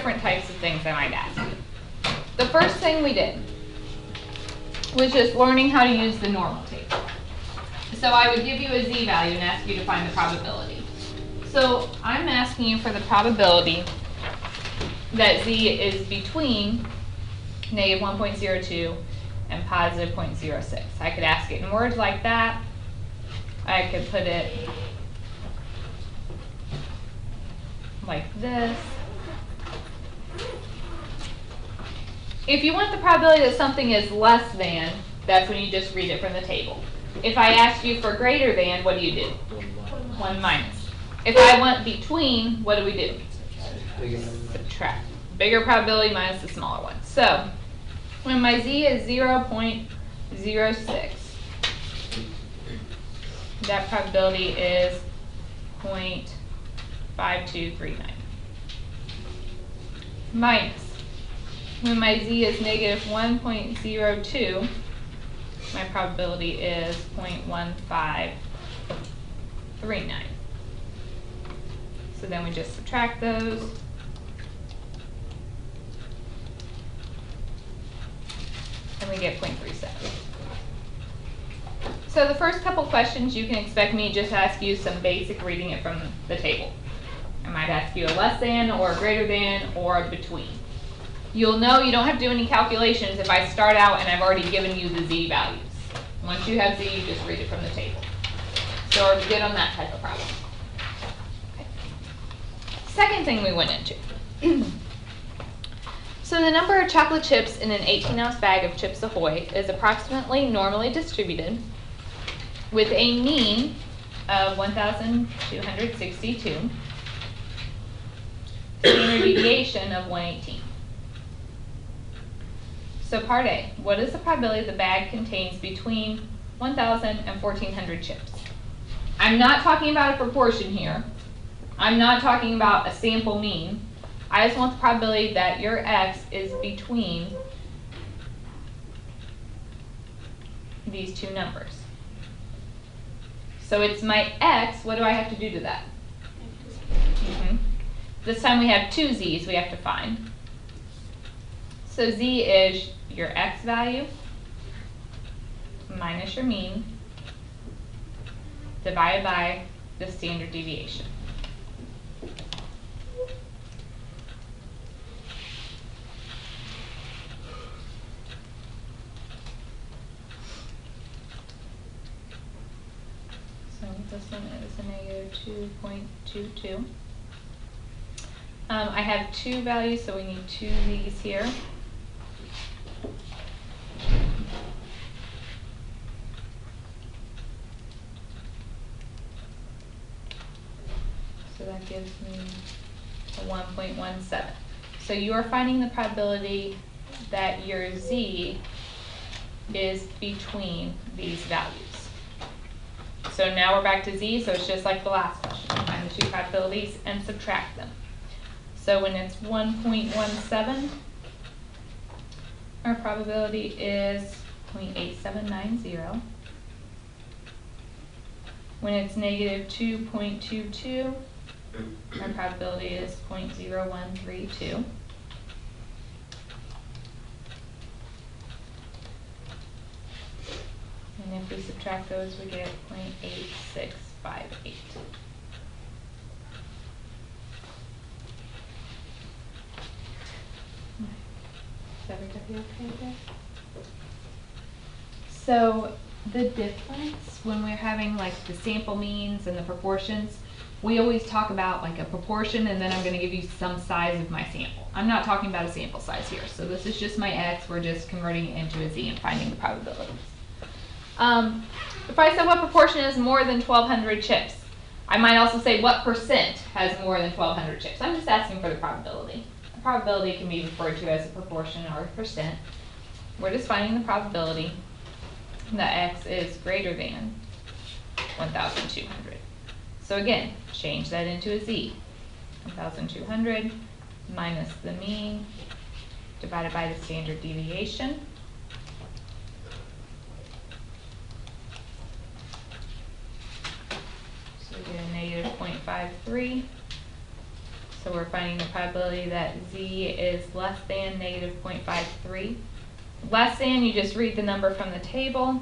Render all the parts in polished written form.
different types of things I might ask you. The first thing we did was just learning how to use the normal table. So I would give you a z-value and ask you to find the probability. So I'm asking you for the probability that z is between negative 1.02 and positive 0.06. I could ask it in words like that. I could put it like this. If you want the probability that something is less than, that's when you just read it from the table. If I ask you for greater than, what do you do? 1 minus. If I want between, what do we do? Subtract. Bigger probability minus the smaller one. So when my z is 0.06, that probability is 0.5239. Minus, when my z is negative 1.02, my probability is 0.1539. So then we just subtract those. And we get 0.37. So the first couple questions, you can expect me to just ask you some basic reading it from the table. I might ask you a less than, or a greater than, or a between. You'll know you don't have to do any calculations if I start out and I've already given you the z values. Once you have z, you just read it from the table. So are we good on that type of problem? Okay. Second thing we went into. So the number of chocolate chips in an 18-ounce bag of Chips Ahoy is approximately normally distributed with a mean of 1,262, standard deviation of 118. So part A, what is the probability the bag contains between 1,000 and 1,400 chips? I'm not talking about a proportion here. I'm not talking about a sample mean. I just want the probability that your x is between these two numbers. So it's my x, what do I have to do to that? This time we have two z's we have to find. So z is your x value minus your mean divided by the standard deviation. So this one is a negative 2.22. I have two values, so we need two z's here. So that gives me a 1.17. So you are finding the probability that your z is between these values. So now we're back to z, so it's just like the last question. Find the two probabilities and subtract them. So when it's 1.17, our probability is 0.8790. When it's negative 2.22, our probability is 0.0132. And if we subtract those, we get 0.8658. Is everybody okay there? So the difference when we're having like the sample means and the proportions, we always talk about like a proportion and then I'm going to give you some size of my sample. I'm not talking about a sample size here. So this is just my x. We're just converting it into a z and finding the probabilities. If I said what proportion is more than 1,200 chips, I might also say what percent has more than 1,200 chips. I'm just asking for the probability. The probability can be referred to as a proportion or a percent. We're just finding the probability that x is greater than 1,200. So again, change that into a z. 1,200 minus the mean divided by the standard deviation. So we get a negative 0.53. So we're finding the probability that Z is less than negative 0.53. Less than, you just read the number from the table.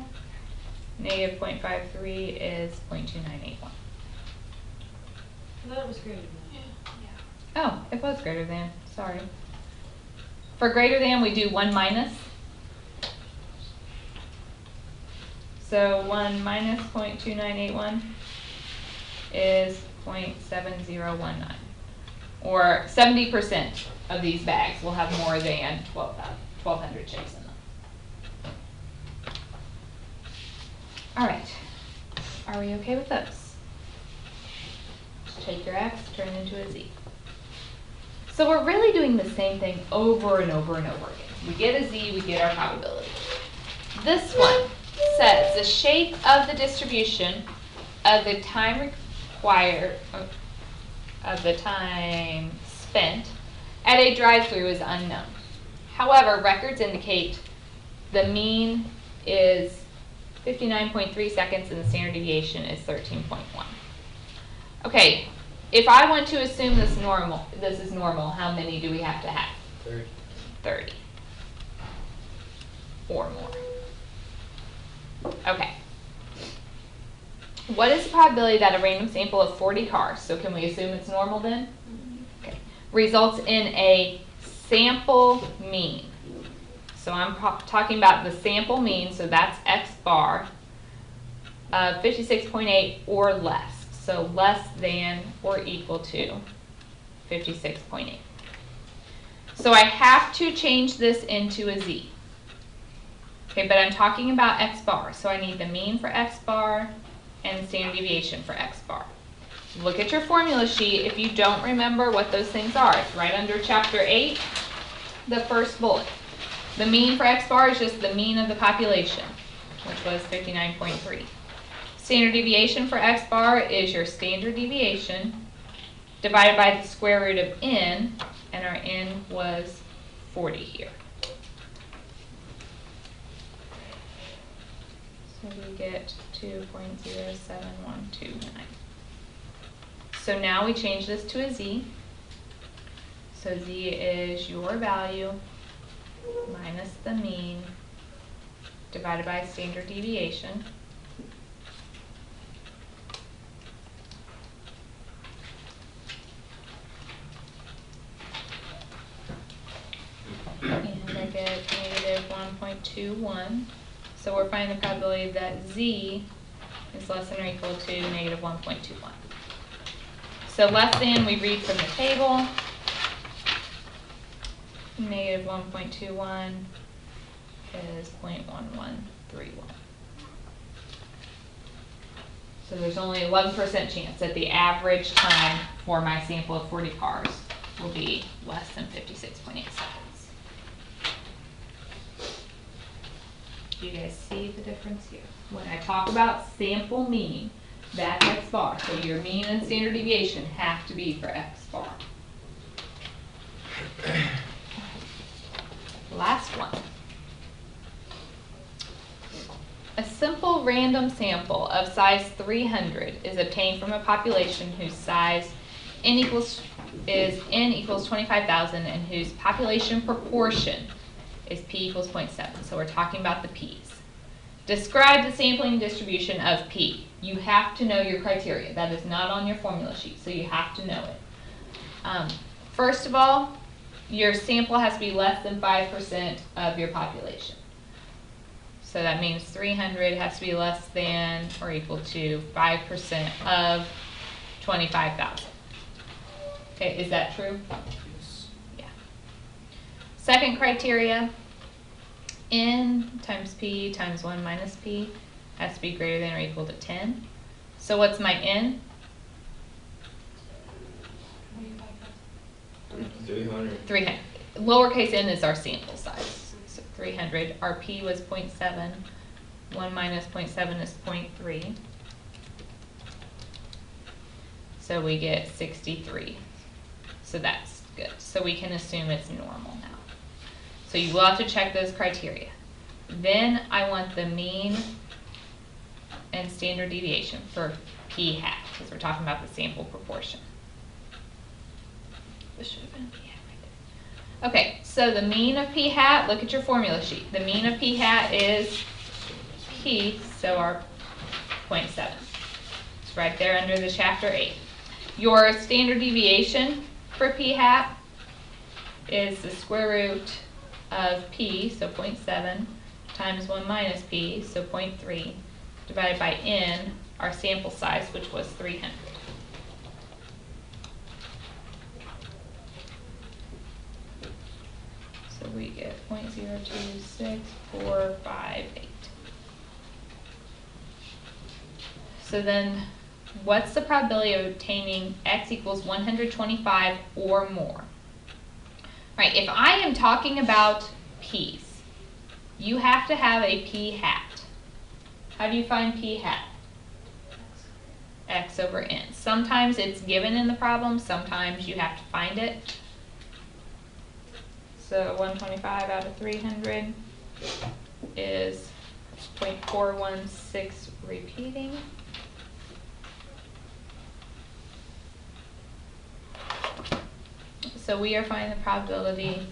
Negative 0.53 is 0.2981. I thought it was greater than Oh, it was greater than, sorry. For greater than, we do 1 minus. So 1 minus 0.2981 is 0.7019. Or 70% of these bags will have more than 1,200 chips in them. All right, are we okay with those? Just take your X, turn it into a Z. So we're really doing the same thing over and over and over again. We get a Z, we get our probability. This one says the shape of the distribution of the time required, of the time spent at a drive-through is unknown. However, records indicate the mean is 59.3 seconds and the standard deviation is 13.1. Okay, if I want to assume this is normal, how many do we have to have? 30. 30 or more. Okay. What is the probability that a random sample of 40 cars, so can we assume it's normal then? Okay. Results in a sample mean. So I'm talking about the sample mean, so that's X bar, 56.8 or less. So less than or equal to 56.8. So I have to change this into a Z. Okay, but I'm talking about X bar, so I need the mean for X bar and standard deviation for X bar. Look at your formula sheet if you don't remember what those things are. It's right under chapter 8, the first bullet. The mean for X bar is just the mean of the population, which was 59.3. Standard deviation for X bar is your standard deviation divided by the square root of n, and our n was 40 here. So we get 2.07129. So now we change this to a Z. So Z is your value minus the mean divided by standard deviation. And I get negative 1.21. So we're finding the probability that Z is less than or equal to negative 1.21. So less than, we read from the table. Negative 1.21 is 0.1131. So there's only 11% chance that the average time for my sample of 40 cars will be less than 56.8 seconds. Do you guys see the difference here? When I talk about sample mean, that's X bar. So your mean and standard deviation have to be for X bar. Last one. A simple random sample of size 300 is obtained from a population whose size n equals 25,000 and whose population proportion is p equals 0.7. So we're talking about the p's. Describe the sampling distribution of p. You have to know your criteria. That is not on your formula sheet, so you have to know it. First of all, your sample has to be less than 5% of your population. So that means 300 has to be less than or equal to 5% of 25,000. Okay, is that true? Yes. Yeah. Second criteria, n times p times 1 minus p has to be greater than or equal to 10. So what's my n? 300. 300. Lowercase n is our sample size. So 300. Our p was 0.7. 1 minus 0.7 is 0.3. So we get 63. So that's good. So we can assume it's normal now. So you will have to check those criteria. Then I want the mean and standard deviation for p hat, because we're talking about the sample proportion. This should have been p hat right there. Okay, so the mean of p hat, look at your formula sheet. The mean of p hat is p, so our 0.7. It's right there under the chapter 8. Your standard deviation for p hat is the square root of p, so 0.7, times 1 minus p, so 0.3, divided by n, our sample size, which was 300. So we get 0.026458. So then, what's the probability of obtaining x equals 125 or more? Right, if I am talking about p's, you have to have a p hat. How do you find p hat? X over n. Sometimes it's given in the problem, sometimes you have to find it. So 125 out of 300 is 0.416 repeating. So we are finding the probability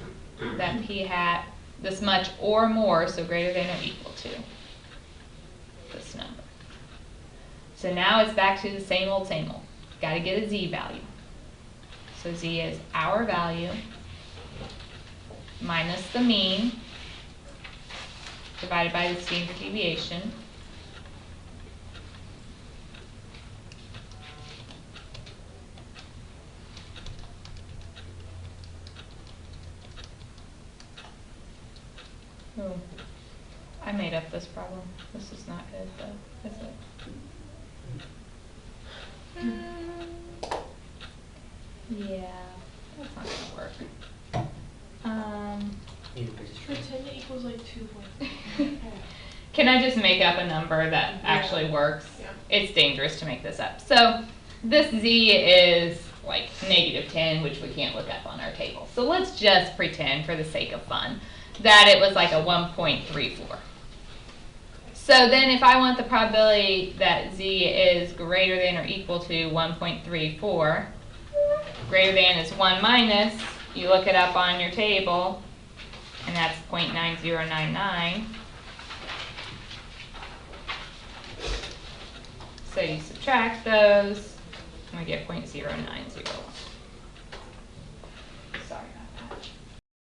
that p hat this much or more, so greater than or equal to this number. So now it's back to the same old, same old. Got to get a z value. So z is our value minus the mean divided by the standard deviation. Oh, I made up this problem. This is not good though, is it? Yeah, that's not gonna work. Pretend it equals like 2.5. Can I just make up a number that actually works? Yeah. It's dangerous to make this up. So this z is like -10, which we can't look up on our table. So let's just pretend, for the sake of fun, that it was like a 1.34. So then if I want the probability that z is greater than or equal to 1.34, greater than is 1 minus, you look it up on your table, and that's 0.9099. So you subtract those, and we get 0.0901.